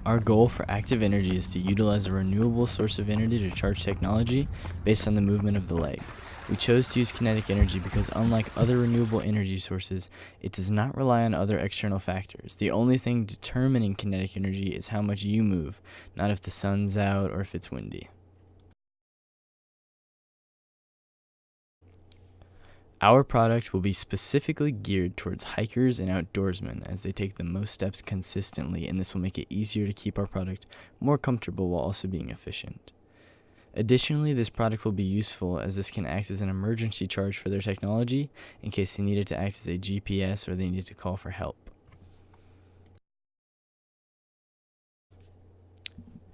Our goal for Active Energy is to utilize a renewable source of energy to charge technology based on the movement of the leg. We chose to use kinetic energy because unlike other renewable energy sources, it does not rely on other external factors. The only thing determining kinetic energy is how much you move, not if the sun's out or if it's windy. Our product will be specifically geared towards hikers and outdoorsmen as they take the most steps consistently, and this will make it easier to keep our product more comfortable while also being efficient. Additionally, this product will be useful as this can act as an emergency charge for their technology in case they needed to act as a GPS or they needed to call for help.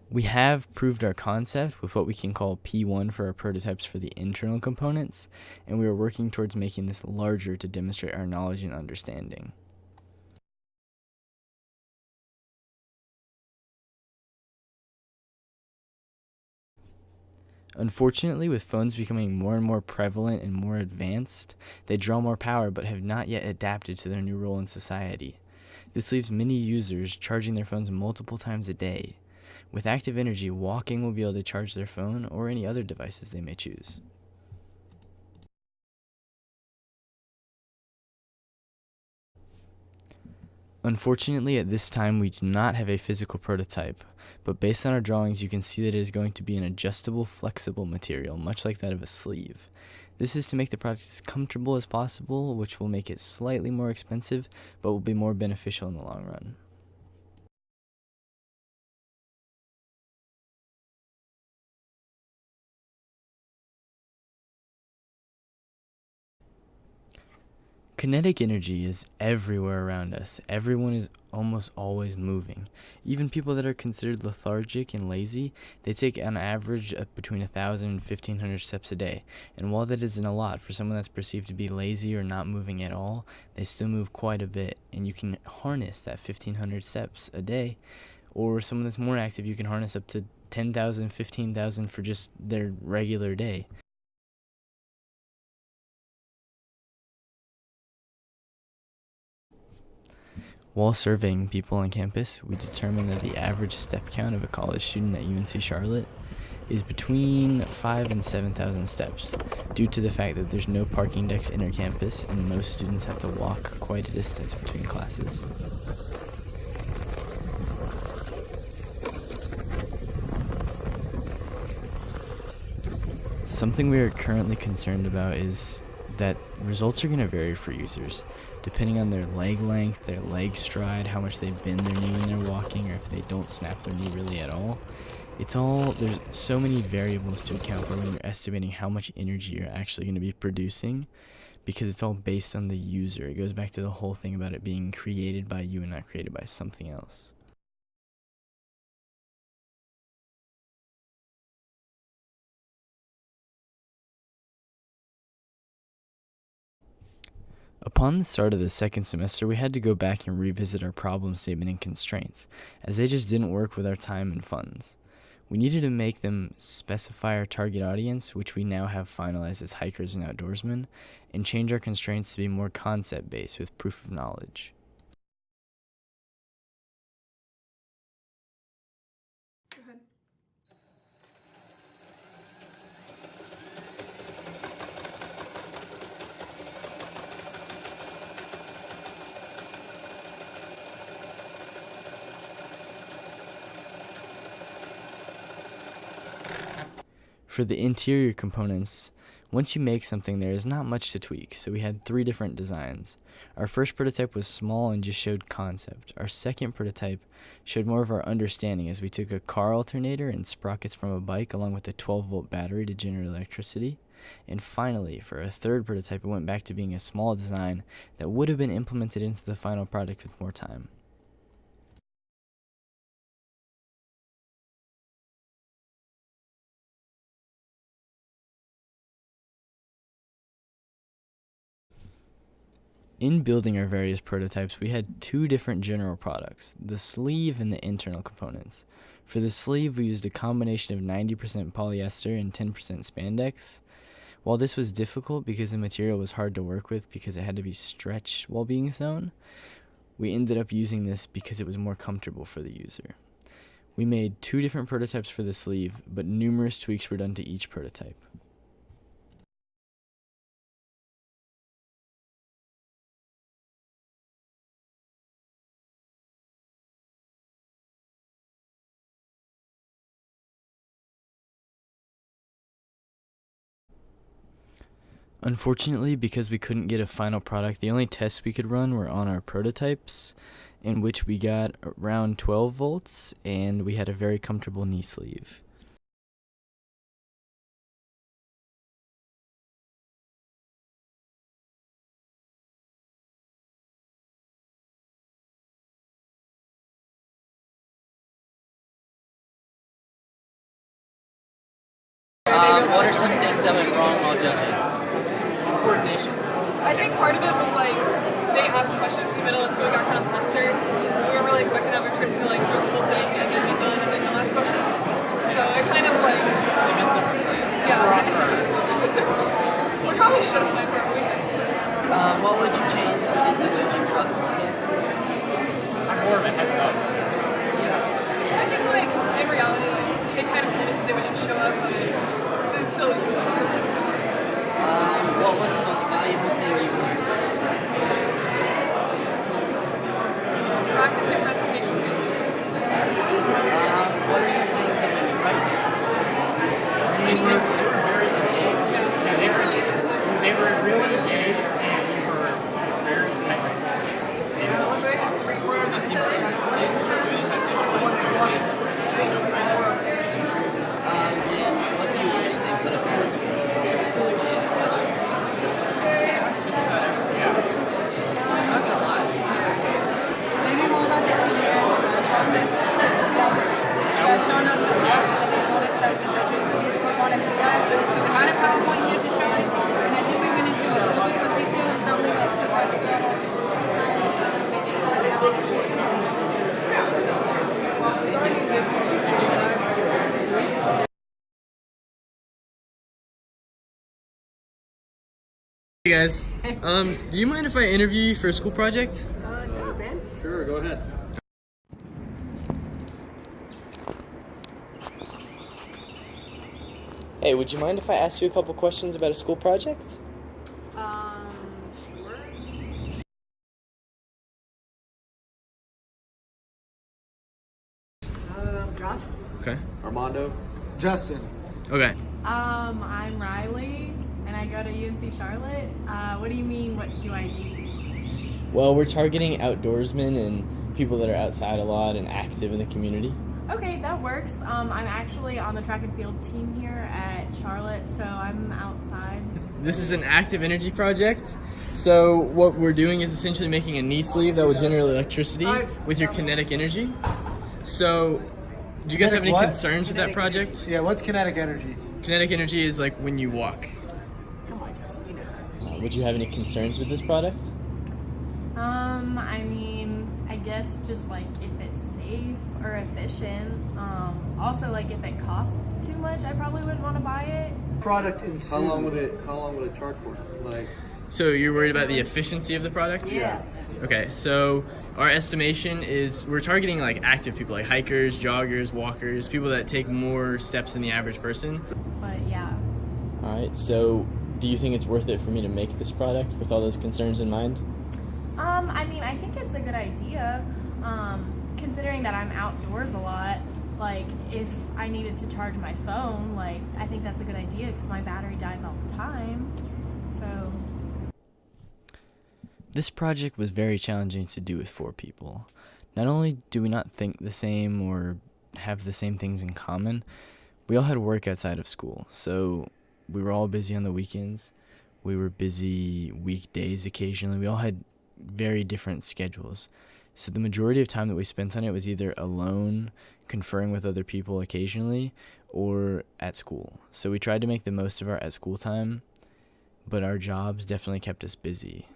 We have proved our concept with what we can call P1 for our prototypes for the internal components, and we are working towards making this larger to demonstrate our knowledge and understanding. Unfortunately, with phones becoming more and more prevalent and more advanced, they draw more power but have not yet adapted to their new role in society. This leaves many users charging their phones multiple times a day. With Active Energy, walking will be able to charge their phone or any other devices they may choose. Unfortunately, at this time, we do not have a physical prototype, but based on our drawings, you can see that it is going to be an adjustable, flexible material, much like that of a sleeve. This is to make the product as comfortable as possible, which will make it slightly more expensive, but will be more beneficial in the long run. Kinetic energy is everywhere around us. Everyone is almost always moving. Even people that are considered lethargic and lazy, they take on average between 1,000 and 1,500 steps a day. And while that isn't a lot for someone that's perceived to be lazy or not moving at all, they still move quite a bit. And you can harness that 1,500 steps a day. Or someone that's more active, you can harness up to 10,000, 15,000 for just their regular day. While surveying people on campus, we determined that the average step count of a college student at UNC Charlotte is between 5,000 and 7,000 steps, due to the fact that there's no parking decks in our campus and most students have to walk quite a distance between classes. Something we are currently concerned about is that results are going to vary for users, depending on their leg length, their leg stride, how much they bend their knee when they're walking, or if they don't snap their knee really at all. There's so many variables to account for when you're estimating how much energy you're actually going to be producing, because it's all based on the user. It goes back to the whole thing about it being created by you and not created by something else. Upon the start of the second semester, we had to go back and revisit our problem statement and constraints, as they just didn't work with our time and funds. We needed to make them specify our target audience, which we now have finalized as hikers and outdoorsmen, and change our constraints to be more concept-based with proof of knowledge. Go ahead. For the interior components, once you make something, there is not much to tweak, so we had 3 different designs. Our first prototype was small and just showed concept. Our second prototype showed more of our understanding, as we took a car alternator and sprockets from a bike along with a 12-volt battery to generate electricity. And finally, for our third prototype, it went back to being a small design that would have been implemented into the final product with more time. In building our various prototypes, we had 2 different general products, the sleeve and the internal components. For the sleeve, we used a combination of 90% polyester and 10% spandex. While this was difficult because the material was hard to work with because it had to be stretched while being sewn, we ended up using this because it was more comfortable for the user. We made 2 different prototypes for the sleeve, but numerous tweaks were done to each prototype. Unfortunately, because we couldn't get a final product, the only tests we could run were on our prototypes, in which we got around 12 volts, and we had a very comfortable knee sleeve. What are some things that went wrong while judging? Coordination. I think part of it was like they asked questions in the middle, and so we got kind of flustered. We weren't really expecting to have a Tristan to like do the whole thing and then be done and then they'll ask questions. So it kind of like They missed some plan. yeah. We probably should have planned for it. We did. What would you change if you did the judging process again? I'm more of a heads up. I think like in reality, like they kind of told us that they would just show up, but it's still use it. What was the most valuable thing you learned? Practice your presentation skills. What are some things that went right? They were very engaged. Yeah, They it's were, really interesting. they were really engaged and we were very technical. Yeah, we're 3/4 of the So we didn't have to explain the basics. And what do you wish they would have asked? Silly way of question. Just about everything. I'm not gonna lie. Maybe more about the engineering process. Stressed on us a lot, and they told us that the judges would want to see that. So we had a PowerPoint here to show it, and I think we went into a little bit of detail and probably like surprised them. They did a lot of Hey guys, do you mind if I interview you for a school project? Sure, go ahead. Hey, would you mind if I ask you a couple questions about a school project? Sure. Josh? Okay. Armando? Justin. Okay. I'm Riley, and I go to UNC Charlotte. What do you mean, what do I do? Well, we're targeting outdoorsmen and people that are outside a lot and active in the community. Okay, that works. I'm actually on the track and field team here at Charlotte, so I'm outside. This is an active energy project. So what we're doing is essentially making a knee sleeve that will generate electricity with your kinetic energy. So do you guys have any What? concerns with that project? Yeah, what's kinetic energy? Kinetic energy is like when you walk. Come on, Justin, you know that. Would you have any concerns with this product? I mean, I guess just like if it's safe or efficient. Also, like if it costs too much, I probably wouldn't want to buy it. Product ensued. How long would it charge for? Like, So you're worried about the efficiency of the product? Yeah. Okay, so our estimation is we're targeting like active people, like hikers, joggers, walkers, people that take more steps than the average person. But yeah. All right, so do you think it's worth it for me to make this product with all those concerns in mind? I mean, I think it's a good idea, considering that I'm outdoors a lot. Like, if I needed to charge my phone, like, I think that's a good idea because my battery dies all the time. So. This project was very challenging to do with 4 people. Not only do we not think the same or have the same things in common, we all had work outside of school. So we were all busy on the weekends. We were busy weekdays occasionally. We all had very different schedules. So the majority of time that we spent on it was either alone, conferring with other people occasionally, or at school. So we tried to make the most of our at school time, but our jobs definitely kept us busy.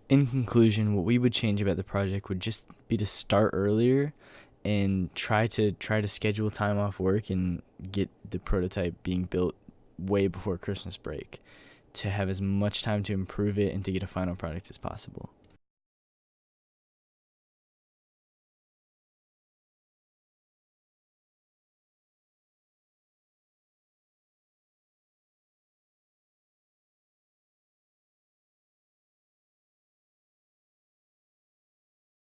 In conclusion, what we would change about the project would just be to start earlier and try to schedule time off work and get the prototype being built way before Christmas break to have as much time to improve it and to get a final product as possible.